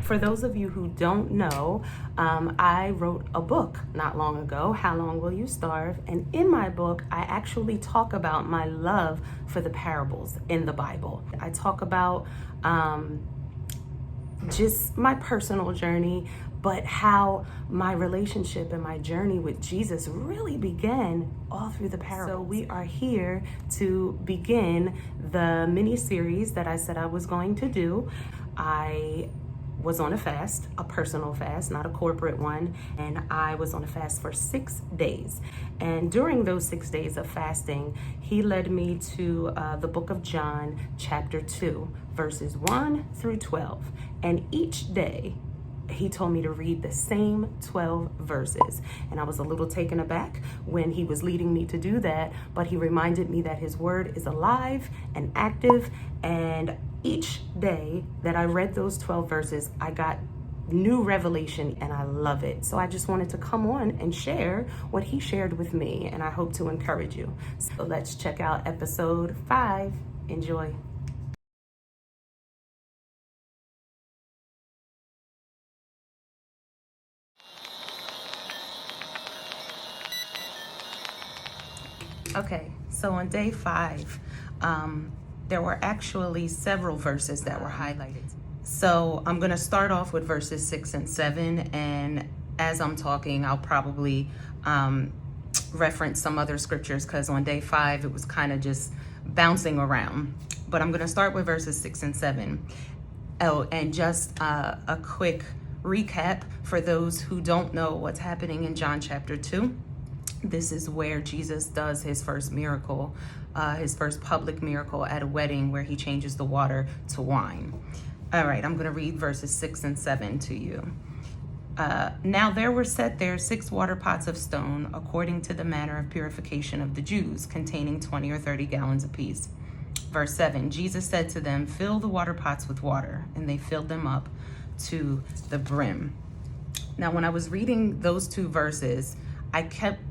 For those of you who don't know, I wrote a book not long ago, How Long Will You Starve? And in my book, I actually talk about my love for the parables in the Bible. I talk about just my personal journey, but how my relationship and my journey with Jesus really began all through the parables. So we are here to begin the mini series that I said I was going to do. I was on a fast, a personal fast, not a corporate one, and I was on a fast for 6 days. And during those 6 days of fasting, he led me to the book of John, chapter 2, verses 1 through 12. And each day, he told me to read the same 12 verses. And I was a little taken aback when he was leading me to do that, but he reminded me that his word is alive and active. And each day that I read those 12 verses, I got new revelation, and I love it. So I just wanted to come on and share what he shared with me, and I hope to encourage you. So let's check out episode 5. Enjoy. Okay, so on day 5, there were actually several verses that were highlighted. So I'm going to start off with verses 6 and 7, and as I'm talking, I'll probably reference some other scriptures, because on day 5, it was kind of just bouncing around. But I'm going to start with verses 6 and 7. Oh, and just a quick recap for those who don't know what's happening in John chapter 2. This is where Jesus does his first miracle, his first public miracle at a wedding, where he changes the water to wine. All right, I'm going to read verses 6 and 7 to you. Now there were set there 6 water pots of stone, according to the manner of purification of the Jews, containing 20 or 30 gallons apiece. Verse 7, Jesus said to them, "Fill the water pots with water," and they filled them up to the brim. Now, when I was reading those 2 verses, I kept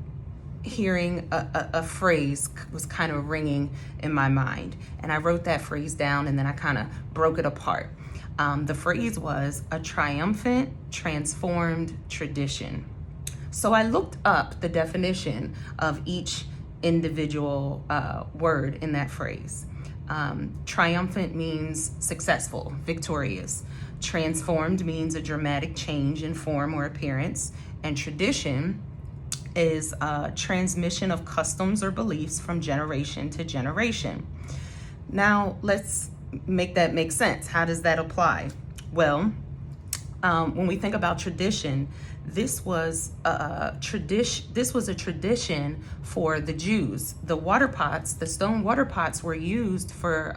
hearing a phrase was kind of ringing in my mind, and I wrote that phrase down, and then I kind of broke it apart. The phrase was a triumphant, transformed tradition. So I looked up the definition of each individual word in that phrase. Triumphant means successful, victorious. Transformed means a dramatic change in form or appearance, and tradition is a transmission of customs or beliefs from generation to generation. Now, let's make that make sense. How does that apply? Well, when we think about tradition, this was a tradition for the Jews. The water pots, the stone water pots, were used for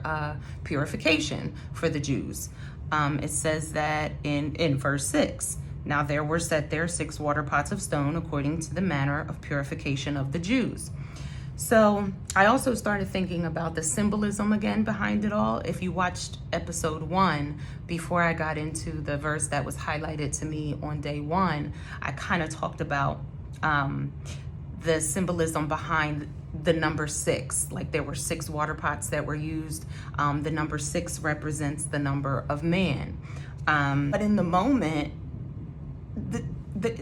purification for the Jews. It says that in verse 6. Now there were set there 6 water pots of stone, according to the manner of purification of the Jews. So I also started thinking about the symbolism again behind it all. If you watched episode 1, before I got into the verse that was highlighted to me on day 1, I kind of talked about the symbolism behind the number 6. Like, there were 6 water pots that were used. The number 6 represents the number of man. But in the moment,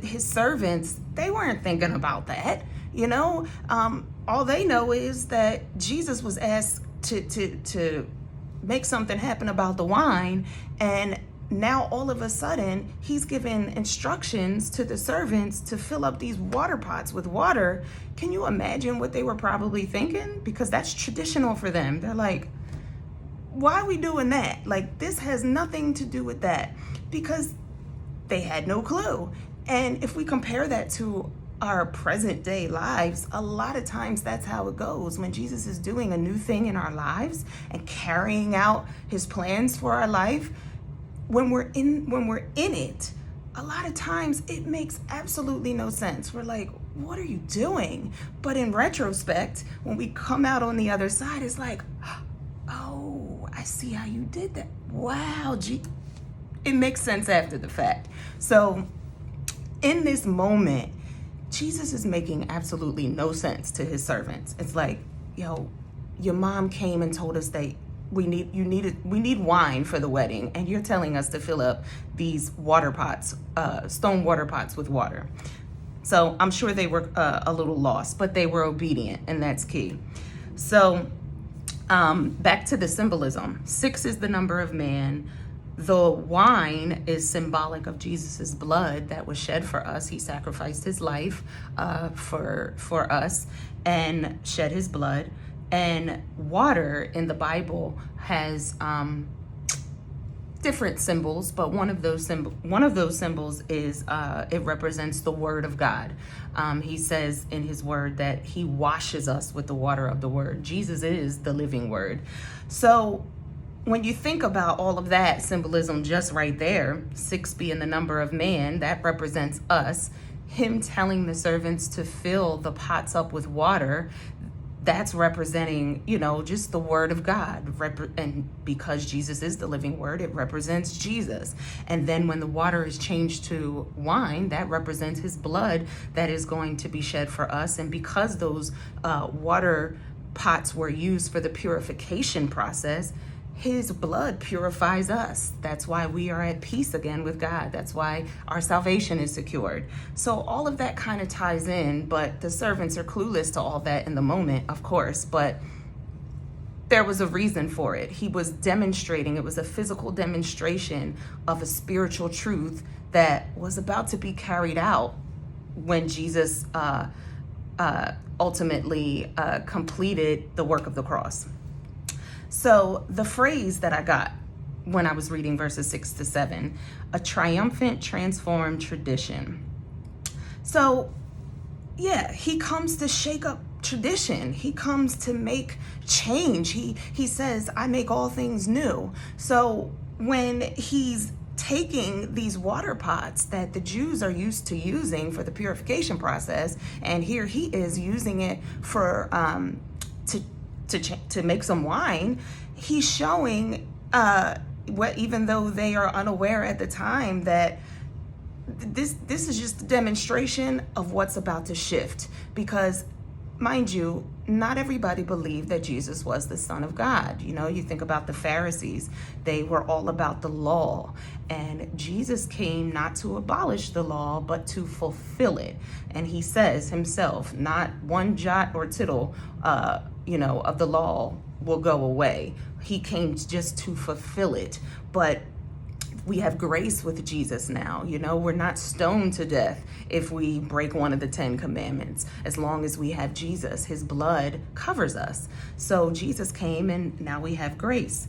his servants, they weren't thinking about that, you know. All they know is that Jesus was asked to make something happen about the wine, and now all of a sudden he's given instructions to the servants to fill up these water pots with water. Can you imagine what they were probably thinking? Because that's traditional for them. They're like, why are we doing that? Like, this has nothing to do with that, because they had no clue. And if we compare that to our present day lives, a lot of times that's how it goes. When Jesus is doing a new thing in our lives and carrying out his plans for our life, when we're in it, a lot of times it makes absolutely no sense. We're like, what are you doing? But in retrospect, when we come out on the other side, it's like, oh, I see how you did that. Wow, it makes sense after the fact. So in this moment, Jesus is making absolutely no sense to his servants. It's like, yo, your mom came and told us that we need wine for the wedding, and you're telling us to fill up these water pots, stone water pots with water. So I'm sure they were a little lost, but they were obedient, and that's key. So back to the symbolism. 6 is the number of man. The wine is symbolic of Jesus's blood that was shed for us. He sacrificed his life for us and shed his blood. And water in the Bible has different symbols, but one of those symbols is it represents the Word of God. He says in his word that he washes us with the water of the word. Jesus is the living word. So when you think about all of that symbolism just right there, 6 being the number of man, that represents us. Him telling the servants to fill the pots up with water, that's representing, just the word of God. And because Jesus is the living word, it represents Jesus. And then when the water is changed to wine, that represents his blood that is going to be shed for us. And because those water pots were used for the purification process, his blood purifies us. That's why we are at peace again with God. That's why our salvation is secured. So all of that kind of ties in, but the servants are clueless to all that in the moment, of course, but there was a reason for it. He was demonstrating, it was a physical demonstration of a spiritual truth that was about to be carried out when Jesus ultimately completed the work of the cross. So the phrase that I got when I was reading verses 6 to 7, a triumphant, transformed tradition. So yeah, he comes to shake up tradition. He comes to make change. He says, I make all things new. So when he's taking these water pots that the Jews are used to using for the purification process, and here he is using it for to make some wine, he's showing even though they are unaware at the time that this is just a demonstration of what's about to shift. Because mind you, not everybody believed that Jesus was the Son of God. You think about the Pharisees, they were all about the law, and Jesus came not to abolish the law, but to fulfill it. And he says himself, not one jot or tittle of the law will go away. He came just to fulfill it. But we have grace with Jesus now. We're not stoned to death if we break one of the 10 commandments. As long as we have Jesus, his blood covers us. So Jesus came, and now we have grace.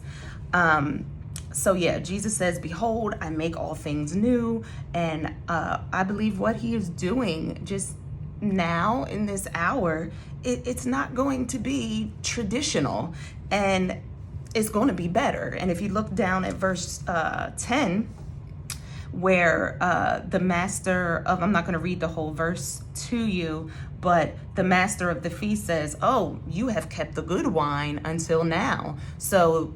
So yeah, Jesus says, behold, I make all things new. And I believe what he is doing just now in this hour, it's not going to be traditional, and it's going to be better. And if you look down at verse 10, where the master of, I'm not going to read the whole verse to you, but the master of the feast says, oh, you have kept the good wine until now. So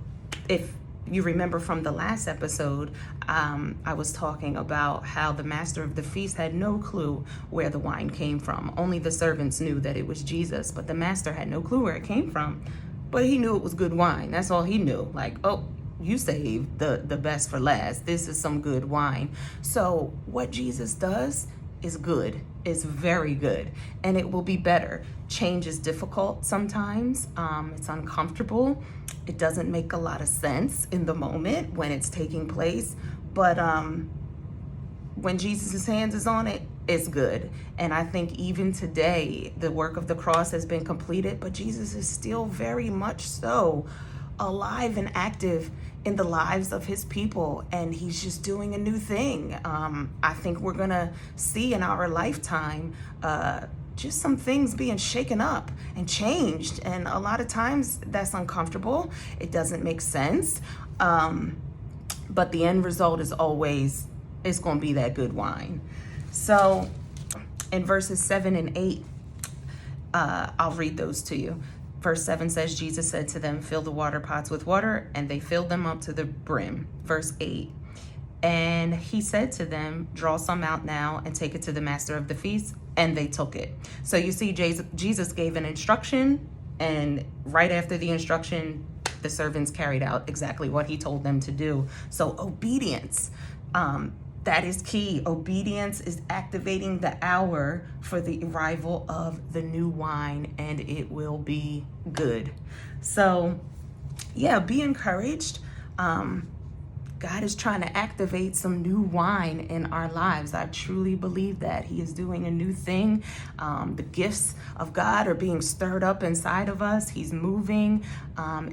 if you remember from the last episode, I was talking about how the master of the feast had no clue where the wine came from. Only the servants knew that it was Jesus, but the master had no clue where it came from. But he knew it was good wine. That's all he knew. Like, oh, you saved the best for last. This is some good wine. So what Jesus does is good. It's very good, and it will be better. Change is difficult sometimes. It's uncomfortable. It doesn't make a lot of sense in the moment when it's taking place, but when Jesus' hands is on it, it's good. And I think even today, the work of the cross has been completed, but Jesus is still very much so alive and active in the lives of his people, and he's just doing a new thing. I think we're gonna see in our lifetime just some things being shaken up and changed, and a lot of times that's uncomfortable. It doesn't make sense, but the end result is always, it's gonna be that good wine. So in verses 7 and 8, I'll read those to you. Verse 7 says, Jesus said to them, fill the water pots with water, and they filled them up to the brim. Verse 8, and he said to them, draw some out now and take it to the master of the feast, and they took it. So you see, Jesus gave an instruction, and right after the instruction, the servants carried out exactly what he told them to do. So obedience, that is key. Obedience is activating the hour for the arrival of the new wine, and it will be good. So yeah, be encouraged. God is trying to activate some new wine in our lives. I truly believe that He is doing a new thing. The gifts of God are being stirred up inside of us. He's moving.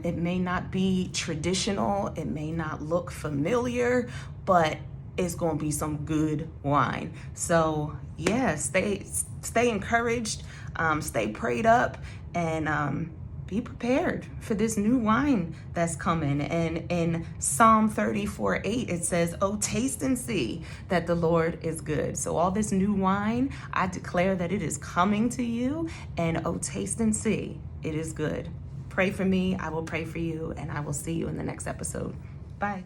It may not be traditional. It may not look familiar, but it's going to be some good wine. So yeah, stay encouraged, stay prayed up, and be prepared for this new wine that's coming. And in Psalm 34:8, it says, "Oh, taste and see that the Lord is good." So all this new wine, I declare that it is coming to you, and oh, taste and see, it is good. Pray for me, I will pray for you, and I will see you in the next episode. Bye.